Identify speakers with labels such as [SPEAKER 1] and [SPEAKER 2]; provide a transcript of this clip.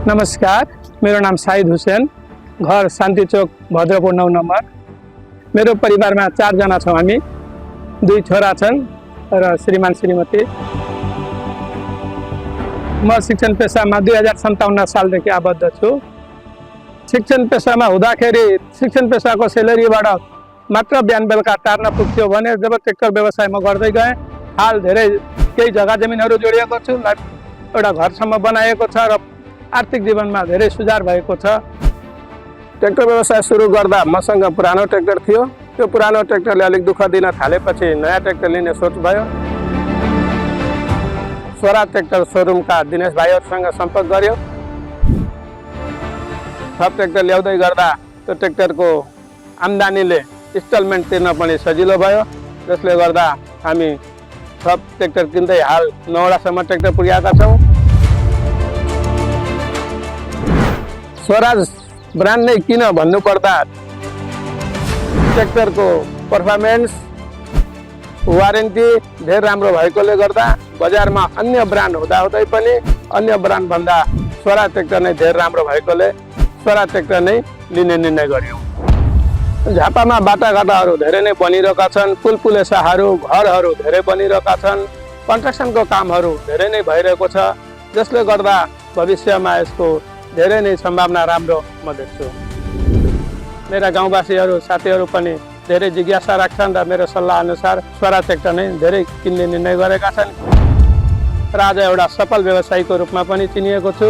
[SPEAKER 1] नमस्कार, मेरो नाम शाहिद हुसैन, घर शान्ति चौक भद्रपुर 9 नम्बर। मेरो परिवारमा 4 जना छौँ हामी, 2 छोरा छन् र श्रीमान श्रीमती। म शिक्षण पेसामा 2057 सालदेखि आबद्ध छु। शिक्षण पेसामा हुँदाखेरि शिक्षण पेसाको सेलेरीबाट मात्र बिहान बेलुका टार्न पुग्थ्यो भने जब ट्र्याक्टर व्यवसाय म गर्दै गएँ, हाल धेरै केही जग्गा जमिनहरू जोडिएको छु, एउटा घरसम्म बनाएको छ र आर्थिक जीवनमा धेरै सुधार भएको छ।
[SPEAKER 2] ट्र्याक्टर व्यवसाय सुरु गर्दा मसँग पुरानो ट्र्याक्टर थियो। त्यो पुरानो ट्र्याक्टरले अलिक दुःख दिन थालेपछि नयाँ ट्र्याक्टर लिने सोच भयो। स्वराज ट्र्याक्टर सोरुमका दिनेश भाइहरूसँग सम्पर्क गर्यो। थप ट्र्याक्टर ल्याउँदै गर्दा त्यो ट्र्याक्टरको आम्दानीले इन्स्टलमेन्ट तिर्न पनि सजिलो भयो, जसले गर्दा हामी थप ट्र्याक्टर किन्दै हाल 9वटासम्म ट्र्याक्टर पुर्याएका छौँ। स्वराज ब्रान्ड नै किन भन्नुपर्दा ट्र्याक्टरको पर्फर्मेन्स, वारेन्टी धेरै राम्रो भएकोले गर्दा बजारमा अन्य ब्रान्ड हुँदाहुँदै पनि अन्य ब्रान्डभन्दा स्वराज ट्र्याक्टर नै धेरै राम्रो भएकोले स्वराज ट्र्याक्टर नै लिने निर्णय गर्यौँ। झापामा बाटाघाटाहरू धेरै नै बनिरहेका छन्, पुल पुलेसाहरू, घरहरू धेरै बनिरहेका छन्, कन्स्ट्रक्सनको कामहरू धेरै नै भइरहेको छ, जसले गर्दा भविष्यमा यसको धेरै नै सम्भावना राम्रो म देख्छु। मेरा गाउँवासीहरू साथीहरू पनि धेरै जिज्ञासा राख्छन् र मेरो सल्लाह अनुसार स्वराज ट्र्याक्टर नै धेरै किन्ने निर्णय गरेका छन् र आज एउटा सफल व्यवसायीको रूपमा पनि चिनिएको छु।